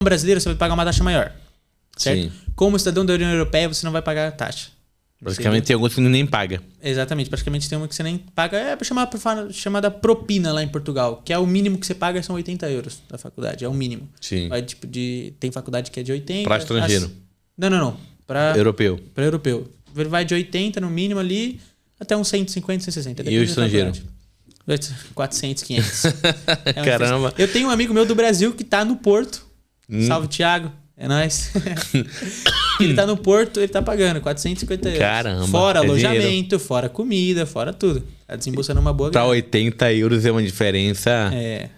brasileiro, você vai pagar uma taxa maior. Certo? Sim. Como cidadão da União Europeia, você não vai pagar taxa. Praticamente tem alguns que nem paga. Exatamente. Praticamente tem uma que você nem paga. É chamada propina lá em Portugal. Que é o mínimo que você paga, são 80 euros da faculdade. É o mínimo. Sim. Vai, tipo, tem faculdade que é de 80. Para estrangeiro. Não. Para europeu. Para europeu. Vai de 80 no mínimo ali até uns 150, 160. E o estrangeiro? 400, 500. Caramba. Eu tenho um amigo meu do Brasil que tá no Porto. Salve, Thiago. É nóis. Ele tá no Porto, ele tá pagando 450 euros. Caramba. Fora alojamento, dinheiro. fora comida, fora tudo. Tá desembolsando uma boa Pra grana. 80 euros é uma diferença. É.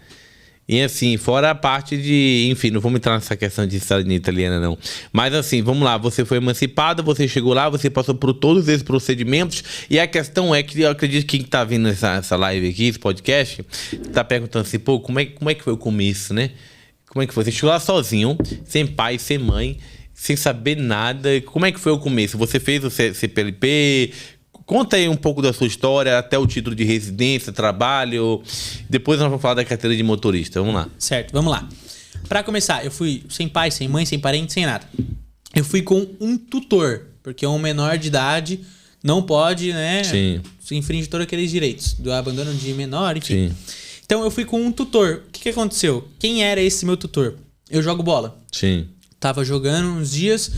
E assim, fora a parte de... Enfim, não vamos entrar nessa questão de cidadania italiana, não. Mas assim, vamos lá. Você foi emancipada, você chegou lá, você passou por todos esses procedimentos. E a questão é que eu acredito que quem tá vindo essa live aqui, esse podcast, tá perguntando assim, pô, como é que foi o começo, né? Como é que foi? Você chegou lá sozinho, sem pai, sem mãe, sem saber nada. Como é que foi o começo? Você fez o CPLP? Conta aí um pouco da sua história, até o título de residência, trabalho. Depois nós vamos falar da carteira de motorista. Vamos lá. Certo, vamos lá. Pra começar, eu fui sem pai, sem mãe, sem parente, sem nada. Eu fui com um tutor, porque um menor de idade não pode, né? Sim. Se infringe todos aqueles direitos do abandono de menor, enfim. Sim. Então eu fui com um tutor. O que aconteceu? Quem era esse meu tutor? Eu jogo bola. Sim. Tava jogando uns dias,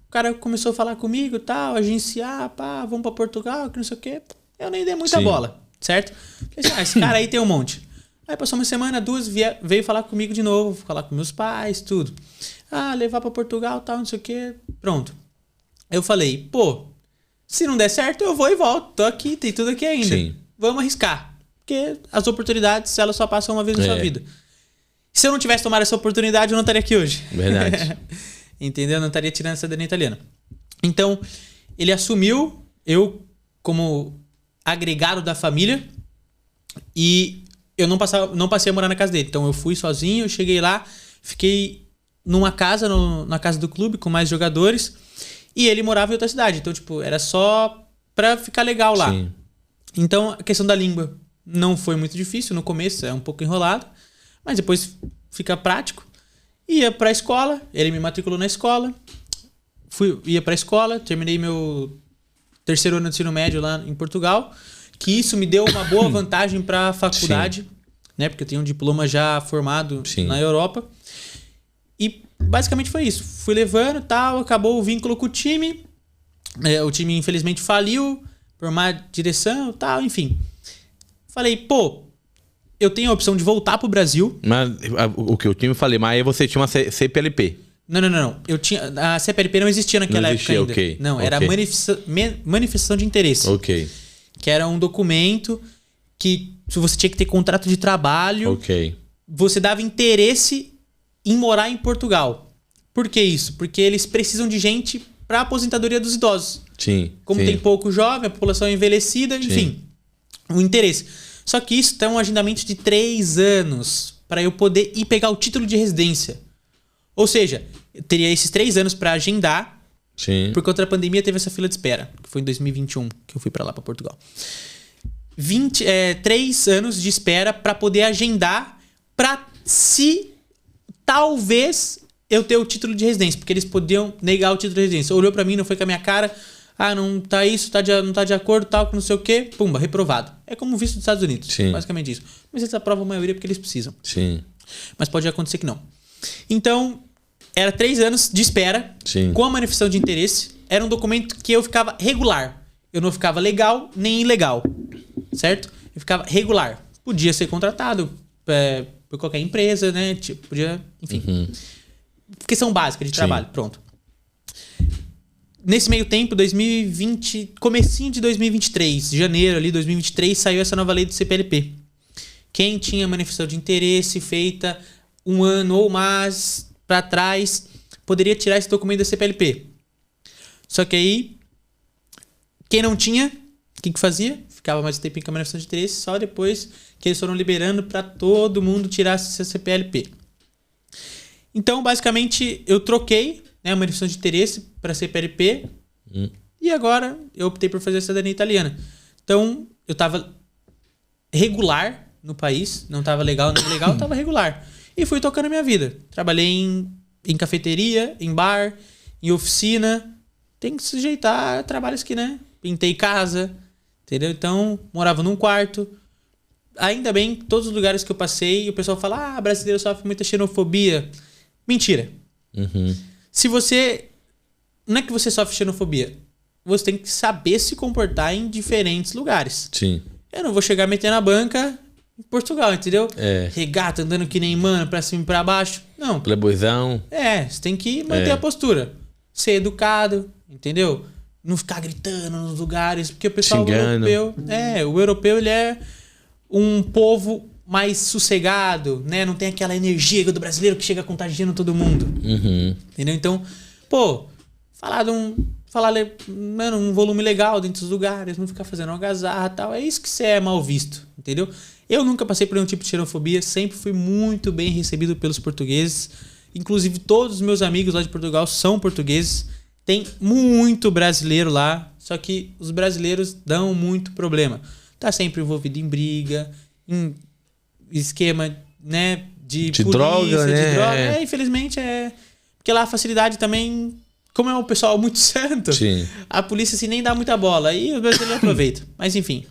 o cara começou a falar comigo, tal, agenciar, pá, vamos pra Portugal, que não sei o quê. Eu nem dei muita bola, certo? Falei assim, esse cara aí tem um monte. Aí passou uma semana, duas, veio falar comigo de novo, falar com meus pais, tudo. Levar pra Portugal, tal, não sei o quê. Pronto. Eu falei, pô, se não der certo, eu vou e volto. Tô aqui, tem tudo aqui ainda. Sim. Vamos arriscar. Porque as oportunidades, elas só passam uma vez na sua vida. Se eu não tivesse tomado essa oportunidade, eu não estaria aqui hoje. Verdade. Entendeu? Eu não estaria tirando essa cidadania italiana. Então, ele assumiu eu como agregado da família e eu não passei a morar na casa dele. Então, eu fui sozinho, eu cheguei lá, fiquei numa casa, na casa do clube, com mais jogadores, e ele morava em outra cidade. Então, tipo, era só pra ficar legal lá. Sim. Então, a questão da língua não foi muito difícil. No começo é um pouco enrolado, mas depois fica prático. Ia pra escola, ele me matriculou na escola. Ia pra escola, terminei meu terceiro ano de ensino médio lá em Portugal, que isso me deu uma boa vantagem pra faculdade, né? Porque eu tenho um diploma já formado na Europa. E basicamente foi isso. Fui levando e tal, acabou o vínculo com o time. O time infelizmente faliu por má direção e tal, enfim. Falei, pô, eu tenho a opção de voltar pro Brasil. Mas o que eu tinha, eu falei, mas aí você tinha uma CPLP. Não. Eu tinha, a CPLP não existia naquela época ainda. Okay. Não, era manifestação de interesse. Ok. Que era um documento que você tinha que ter contrato de trabalho. Ok. Você dava interesse em morar em Portugal. Por que isso? Porque eles precisam de gente para aposentadoria dos idosos. Sim. Como tem pouco jovem, a população é envelhecida, enfim. O interesse. Só que isso tem um agendamento de 3 anos para eu poder ir pegar o título de residência. Ou seja, eu teria esses 3 anos para agendar. Sim. Por conta da pandemia teve essa fila de espera, que foi em 2021 que eu fui para lá, para Portugal. 3 anos de espera para poder agendar para talvez eu ter o título de residência, porque eles podiam negar o título de residência. Olhou para mim, não foi com a minha cara. Não tá isso, não tá de acordo, tal, que não sei o quê. Pumba, reprovado. É como o visto dos Estados Unidos. Sim. Basicamente isso. Mas eles aprovam a maioria porque eles precisam. Sim. Mas pode acontecer que não. Então, era 3 anos de espera. Sim. Com a manifestação de interesse. Era um documento que eu ficava regular. Eu não ficava legal nem ilegal. Certo? Eu ficava regular. Podia ser contratado por qualquer empresa, né? Podia, enfim. Questão básica de trabalho. Pronto. Nesse meio tempo, 2020, comecinho de 2023, janeiro ali, 2023, saiu essa nova lei do CPLP. Quem tinha manifestação de interesse feita 1 ano ou mais para trás, poderia tirar esse documento da CPLP. Só que aí, quem não tinha, o que fazia? Ficava mais um tempinho com a manifestação de interesse, só depois que eles foram liberando para todo mundo tirar essa CPLP. Então, basicamente, eu troquei, né, a manifestação de interesse para CPLP e agora eu optei por fazer a cidadania italiana. Então, eu estava regular no país, não estava legal nem ilegal, estava regular. E fui tocando a minha vida. Trabalhei em em cafeteria, em bar, em oficina. Tem que se sujeitar a trabalhos que, né? Pintei casa, entendeu? Então, morava num quarto. Ainda bem, todos os lugares que eu passei, o pessoal fala, brasileiro sofre muita xenofobia. Mentira. Se você... Não é que você sofre xenofobia. Você tem que saber se comportar em diferentes lugares. Sim. Eu não vou chegar metendo a banca em Portugal, entendeu? É. Regata, andando que nem mano, pra cima e pra baixo. Não. Playboyzão. Você tem que manter a postura. Ser educado, entendeu? Não ficar gritando nos lugares. Porque o pessoal xingando. o europeu, ele é um povo mais sossegado, né? Não tem aquela energia do brasileiro que chega contagiando todo mundo. Entendeu? Então, falar um volume legal dentro dos lugares, não ficar fazendo algazarra e tal. É isso que você é mal visto, entendeu? Eu nunca passei por nenhum tipo de xenofobia, sempre fui muito bem recebido pelos portugueses. Inclusive, todos os meus amigos lá de Portugal são portugueses. Tem muito brasileiro lá, só que os brasileiros dão muito problema. Tá sempre envolvido em briga, em esquema, né, de polícia, droga, né? de droga. Infelizmente porque lá a facilidade também, como é um pessoal muito santo, Sim. a polícia assim nem dá muita bola. Aí os brasileiros aproveitam. Mas enfim,